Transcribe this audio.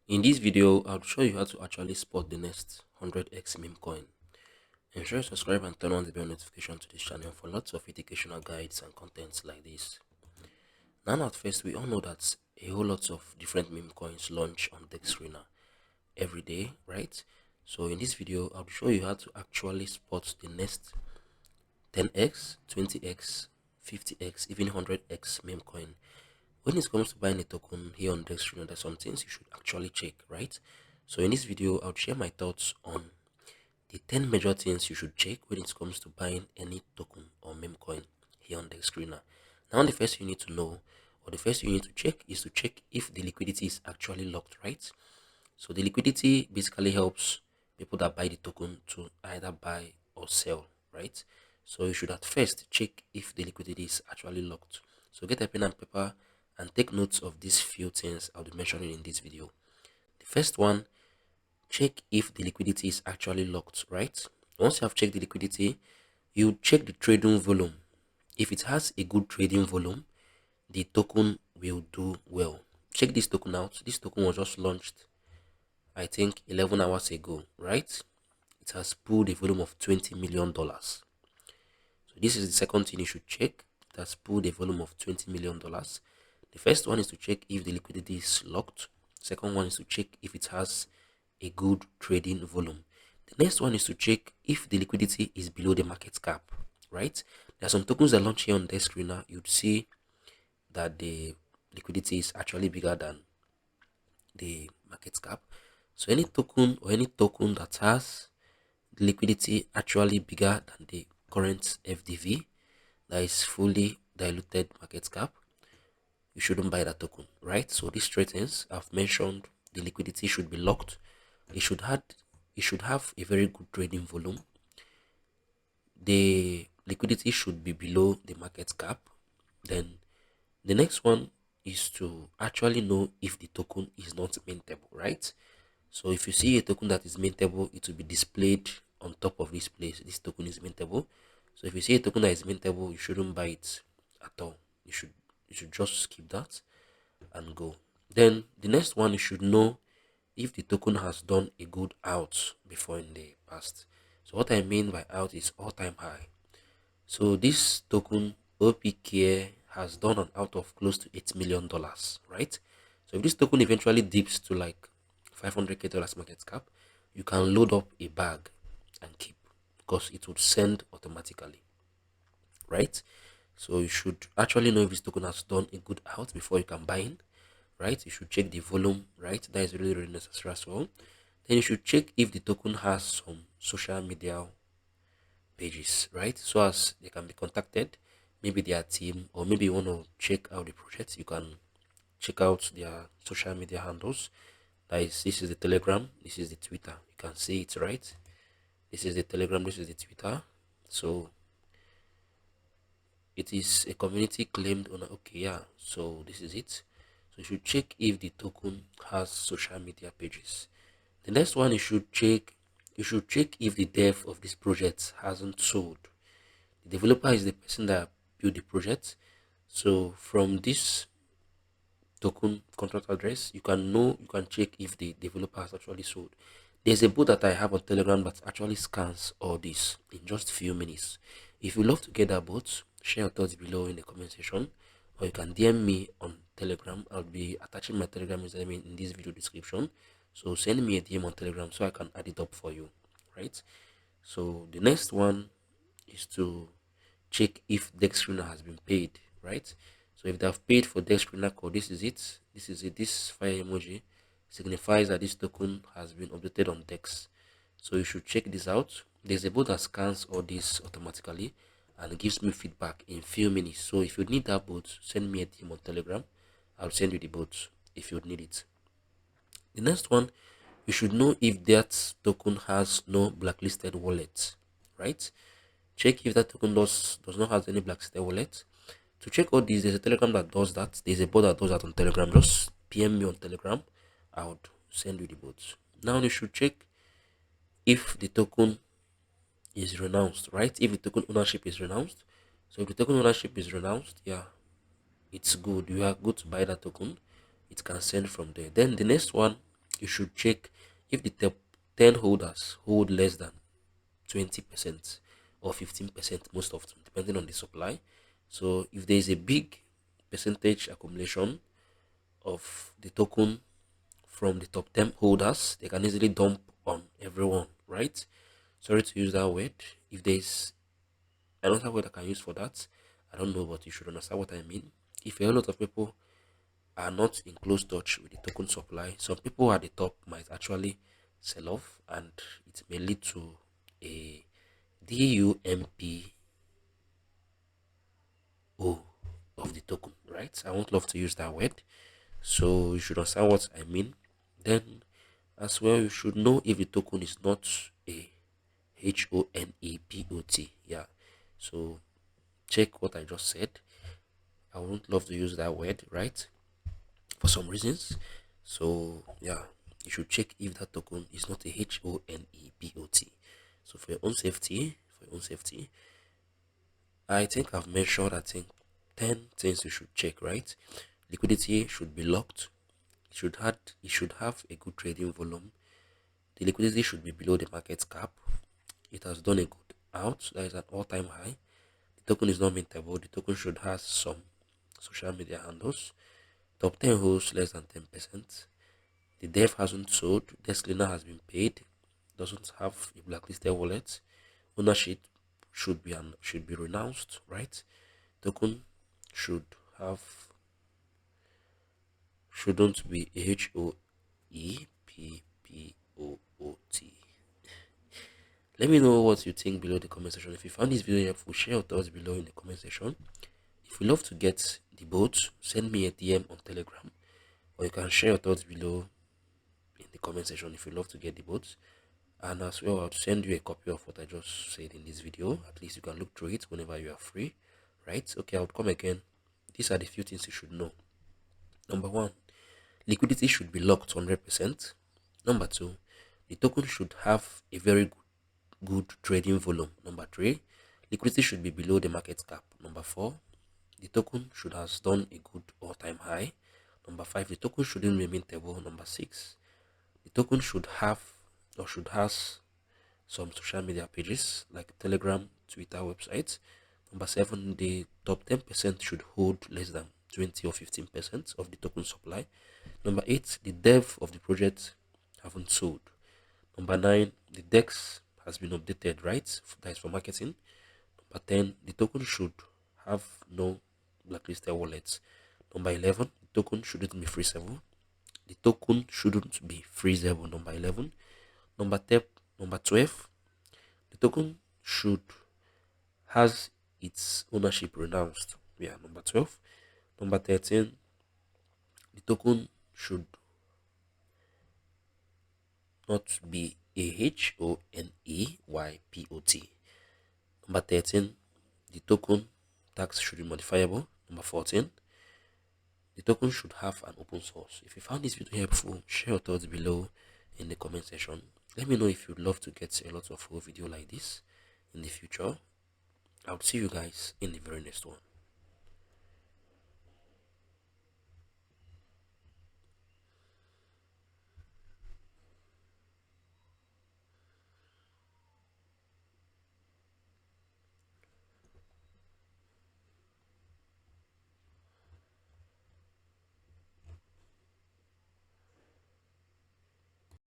In this video, I'll show you how to actually spot the next 100x meme coin. Ensure you subscribe and turn on the bell notification to this channel for lots of educational guides and contents like this. Now at first, we all know that a whole lot of different meme coins launch on Dexscreener every day, right? So in this video, I'll show you how to actually spot the next 10x, 20x, 50x, even 100x meme coin. When it comes to buying a token here on Dexscreener, there's some things you should actually check, right? So in this video, I'll share my thoughts on the 10 major things you should check when it comes to buying any token or meme coin here on Dexscreener. Now, the first you need to know, or the first you need to check, is to check if the liquidity is actually locked, right? So the liquidity basically helps people that buy the token to either buy or sell, right? So you should at first check if the liquidity is actually locked. So get a pen and paper and take notes of these few things I'll be mentioning in this video. The first one, check if the liquidity is actually locked, right? Once you have checked the liquidity, you check the trading volume. If it has a good trading volume, the token will do well. Check this token out. This token was just launched, I think, 11 hours ago, right? It has pulled a volume of $20 million. So this is the second thing you should check. It has pulled a volume of $20 million. The first one is to check if the liquidity is locked. Second one is to check if it has a good trading volume. The next one is to check if the liquidity is below the market cap, right? There are some tokens that launch here on the screener. You'd see that the liquidity is actually bigger than the market cap. So any token that has the liquidity actually bigger than the current FDV, that is fully diluted market cap, you shouldn't buy that token, right? So these three things I've mentioned: the liquidity should be locked, it should have a very good trading volume, the liquidity should be below the market cap. Then the next one is to actually know if the token is not mintable, right? So if you see a token that is mintable, it will be displayed on top of this place. This token is mintable. So if you see a token that is mintable, you shouldn't buy it at all. You should just skip that and go. Then the next one, you should know if the token has done a good out before in the past. So what I mean by out is all-time high. So this token OPK has done an out of close to $8 million, right? So if this token eventually dips to like $500K market cap, you can load up a bag and keep, because it would send automatically, right? So you should actually know if this token has done a good out before you can buy in, right? You should check the volume, right? That is really necessary as well. Then you should check if the token has some social media pages, right? So as they can be contacted, maybe their team, or maybe you want to check out the project, you can check out their social media handles. This is the Telegram, this is the Twitter. You can see it, right? This is the Telegram, this is the Twitter. So it is a community claimed owner. Okay, yeah. So this is it. So you should check if the token has social media pages. The next one, you should check if the dev of this project hasn't sold. The developer is the person that built the project. So from this token contract address, you can check if the developer has actually sold. There's a bot that I have on Telegram that actually scans all this in just a few minutes. If you love to get that bot, share your thoughts below in the comment section, or you can DM me on Telegram. I'll be attaching my Telegram username in this video description. So send me a DM on Telegram so I can add it up for you, right? So the next one is to check if Dexscreener has been paid, right? So if they have paid for Dexscreener code, this is it. This is it. This fire emoji signifies that this token has been updated on Dex. So you should check this out. There's a bot that scans all this automatically and gives me feedback in few minutes. So if you need that bot, send me a DM on Telegram. I'll send you the bot if you need it. The next one, you should know if that token has no blacklisted wallet, right? Check if that token does not have any blacklisted wallet. To check all these, there's a Telegram that does that. There's a bot that does that on Telegram. Just PM me on Telegram. I would send you the bot. Now you should check if the token is renounced, right? If the token ownership is renounced. So if the token ownership is renounced, yeah, it's good. You are good to buy that token. It can send from there. Then the next one, you should check if the top 10 holders hold less than 20% or 15% most of them, depending on the supply. So if there is a big percentage accumulation of the token from the top 10 holders, they can easily dump on everyone, right? Sorry to use that word. If there's another word I can use for that, I don't know, but you should understand what I mean. If a lot of people are not in close touch with the token supply, some people at the top might actually sell off, and it may lead to a DUMPO of the token, right? I won't love to use that word, so you should understand what I mean. Then as well, you should know if the token is not a HONEPOT. Yeah, so check what I just said. I won't love to use that word, right? For some reasons. So yeah, you should check if that token is not a HONEPOT. So for your own safety, I think I've mentioned 10 things you should check, right? Liquidity should be locked. It should have a good trading volume. The liquidity should be below the market cap. It has done a good out. That is an all-time high. The token is not mintable. The token should have some social media handles. Top 10 holds less than 10%. The dev hasn't sold. Dexscreener has been paid. Doesn't have a blacklisted wallet. Ownership should be renounced, right? Token should have shouldn't be HOEPPOOT. Let me know what you think below the comment section. If you found this video helpful, share your thoughts below in the comment section. If you love to get the boats, send me a DM on Telegram, or you can share your thoughts below in the comment section if you love to get the boats. And as well, I'll send you a copy of what I just said in this video. At least you can look through it whenever you are free, right? Okay, I'll come again. These are the few things you should know. Number 1, liquidity should be locked 100%. Number 2, the token should have a very good trading volume. Number 3, liquidity should be below the market cap. Number 4, the token should have done a good all-time high. Number 5, the token shouldn't remain stable. Number 6, the token should have some social media pages like Telegram, Twitter, websites. Number 7, the top 10% should hold less than 20 or 15% of the token supply. Number 8, the dev of the project haven't sold. Number 9, the DEX has been updated, right? That is for marketing. Number 10, the token should have no blacklisted wallets. Number 11, the token shouldn't be freezable. The token shouldn't be freezable. Number 11. Number 12, the token should has its ownership renounced. Yeah, number 12. Number 13, the token should not be AHONEYPOT. Number 13, the token tax should be modifiable. Number 14, the token should have an open source. If you found this video helpful, share your thoughts below in the comment section. Let me know if you'd love to get a lot of full video like this in the future. I'll see you guys in the very next one.